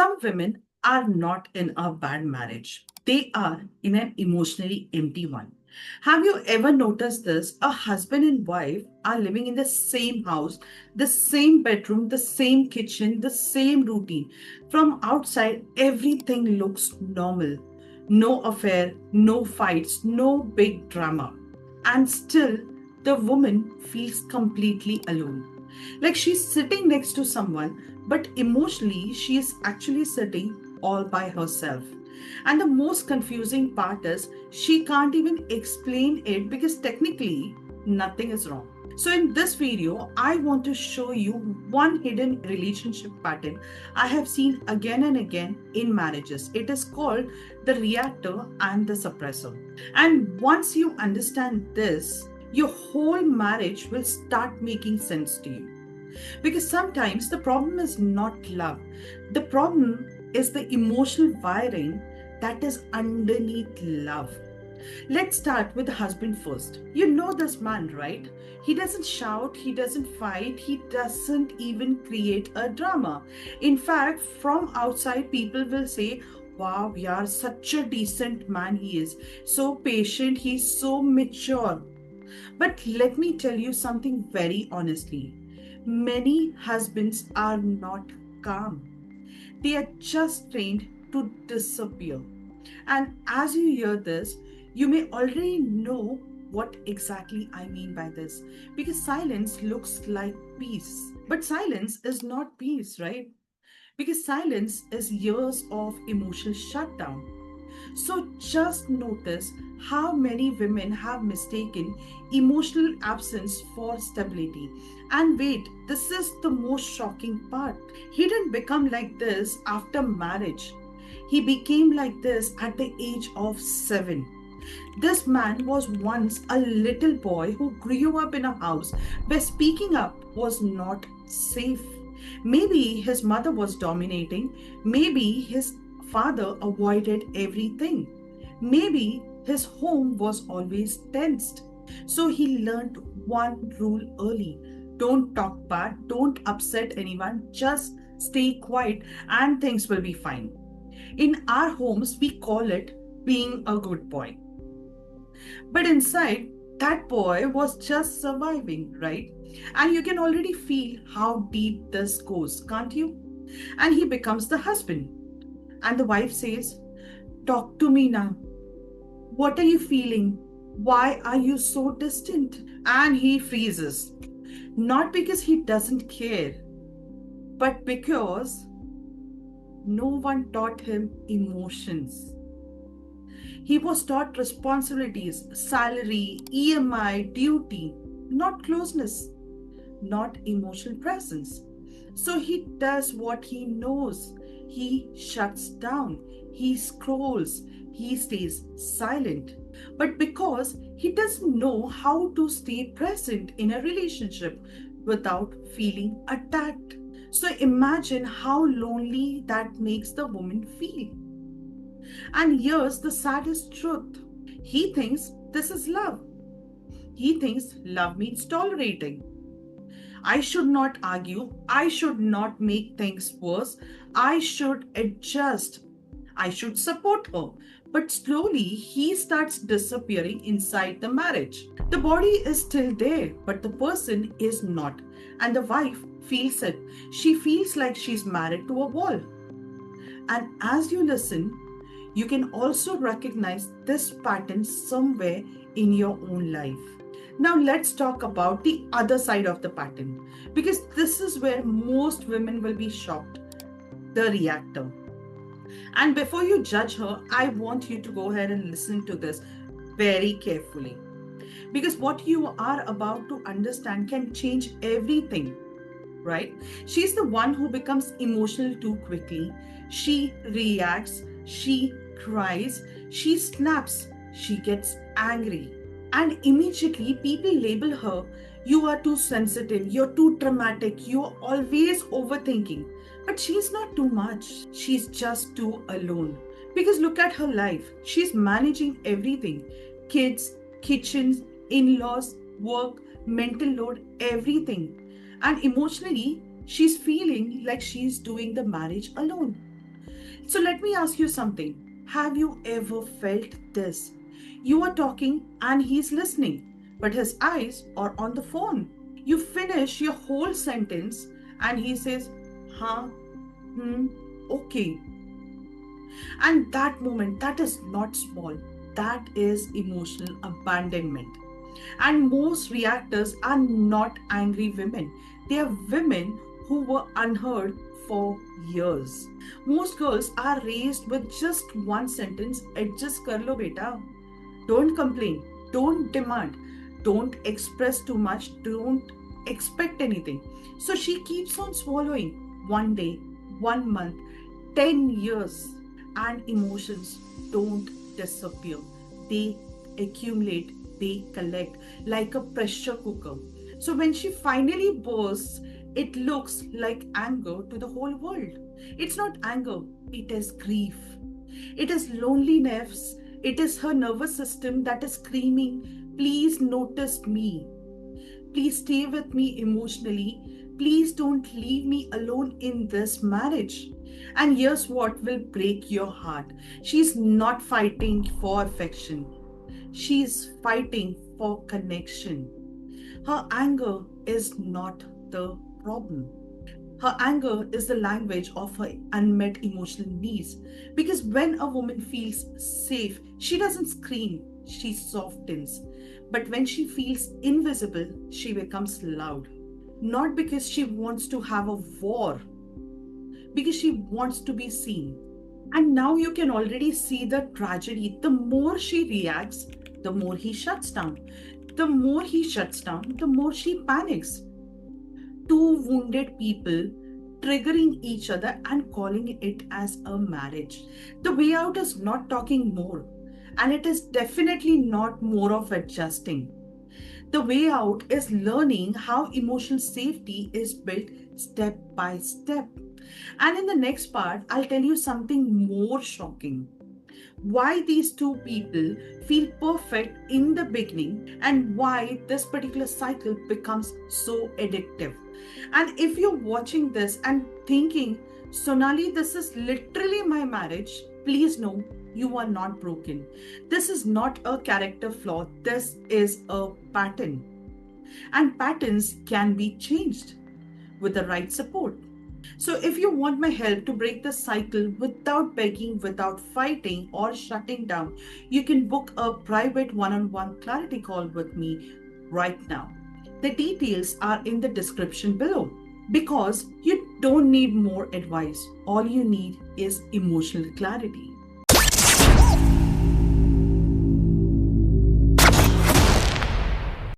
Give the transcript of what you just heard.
Some women are not in a bad marriage. They are in an emotionally empty one. Have you ever noticed this? A husband and wife are living in the same house, the same bedroom, the same kitchen, the same routine. From outside, everything looks normal. No affair, no fights, no big drama. And still, the woman feels completely alone. Like she's sitting next to someone, but emotionally, she is actually sitting all by herself. And the most confusing part is she can't even explain it because technically nothing is wrong. So, in this video, I want to show you one hidden relationship pattern I have seen again and again in marriages. It is called the reactor and the suppressor. And once you understand this, your whole marriage will start making sense to you. Because sometimes the problem is not love, the problem is the emotional wiring that is underneath love. Let's start with the husband first. You know this man, right? He doesn't shout, he doesn't fight, he doesn't even create a drama. In fact, from outside, people will say, wow, yeah, such a decent man he is. So patient, he's so mature. But let me tell you something very honestly. Many husbands are not calm. They are just trained to disappear. And as you hear this, you may already know what exactly I mean by this. Because silence looks like peace. But silence is not peace, right? Because silence is years of emotional shutdown. So just notice how many women have mistaken emotional absence for stability. And wait, this is the most shocking part. He didn't become like this after marriage. He became like this at the age of 7. This man was once a little boy who grew up in a house where speaking up was not safe. Maybe his mother was dominating. Maybe his father avoided everything. Maybe his home was always tensed. So he learned one rule early: don't talk bad, don't upset anyone, just stay quiet, and things will be fine. In our homes, we call it being a good boy. But inside, that boy was just surviving, right? And you can already feel how deep this goes, can't you? And he becomes the husband. And the wife says, talk to me now. What are you feeling? Why are you so distant? And he freezes. Not because he doesn't care, but because no one taught him emotions. He was taught responsibilities, salary, EMI, duty, not closeness, not emotional presence. So he does what he knows. He shuts down, he scrolls, he stays silent. But because he doesn't know how to stay present in a relationship without feeling attacked. So imagine how lonely that makes the woman feel. And here's the saddest truth: he thinks this is love. He thinks love means tolerating. I should not argue. I should not make things worse. I should adjust. I should support her. But slowly he starts disappearing inside the marriage. The body is still there, but the person is not. And the wife feels it. She feels like she's married to a wall. And as you listen, you can also recognize this pattern somewhere in your own life. Now, let's talk about the other side of the pattern, because this is where most women will be shocked: the reactor. And before you judge her, I want you to go ahead and listen to this very carefully, because what you are about to understand can change everything, right? She's the one who becomes emotional too quickly. She reacts, she cries, she snaps, she gets angry. And immediately people label her, you are too sensitive, you're too dramatic, you're always overthinking. But she's not too much, she's just too alone. Because look at her life. She's managing everything: kids, kitchens, in laws, work, mental load, everything. And emotionally, she's feeling like she's doing the marriage alone. So let me ask you something. Have you ever felt this? You are talking and he's listening, but his eyes are on the phone. You finish your whole sentence and he says, huh, hmm, okay. And that moment, that is not small, that is emotional abandonment. And most reactors are not angry women, they are women who were unheard for years. Most girls are raised with just one sentence, adjust kar lo beta. Don't complain, don't demand, don't express too much, don't expect anything. So she keeps on swallowing one day, 1 month, 10 years, and emotions don't disappear. They accumulate, they collect like a pressure cooker. So when she finally bursts, it looks like anger to the whole world. It's not anger, it is grief. It is loneliness. It is her nervous system that is screaming, please notice me. Please stay with me emotionally. Please don't leave me alone in this marriage. And here's what will break your heart. She's not fighting for affection. She's fighting for connection. Her anger is not the problem. Her anger is the language of her unmet emotional needs. Because when a woman feels safe, she doesn't scream, she softens. But when she feels invisible, she becomes loud. Not because she wants to have a war, because she wants to be seen. And now you can already see the tragedy. The more she reacts, the more he shuts down. The more he shuts down, the more she panics. Two wounded people triggering each other and calling it as a marriage. The way out is not talking more, and it is definitely not more of adjusting. The way out is learning how emotional safety is built step by step. And in the next part, I'll tell you something more shocking, why these two people feel perfect in the beginning and why this particular cycle becomes so addictive. And if you're watching this and thinking, Sonali, this is literally my marriage, please know you are not broken. This is not a character flaw, this is a pattern. And patterns can be changed with the right support. So, if you want my help to break the cycle without begging, without fighting, or shutting down, you can book a private one on one clarity call with me right now. The details are in the description below because you don't need more advice. All you need is emotional clarity.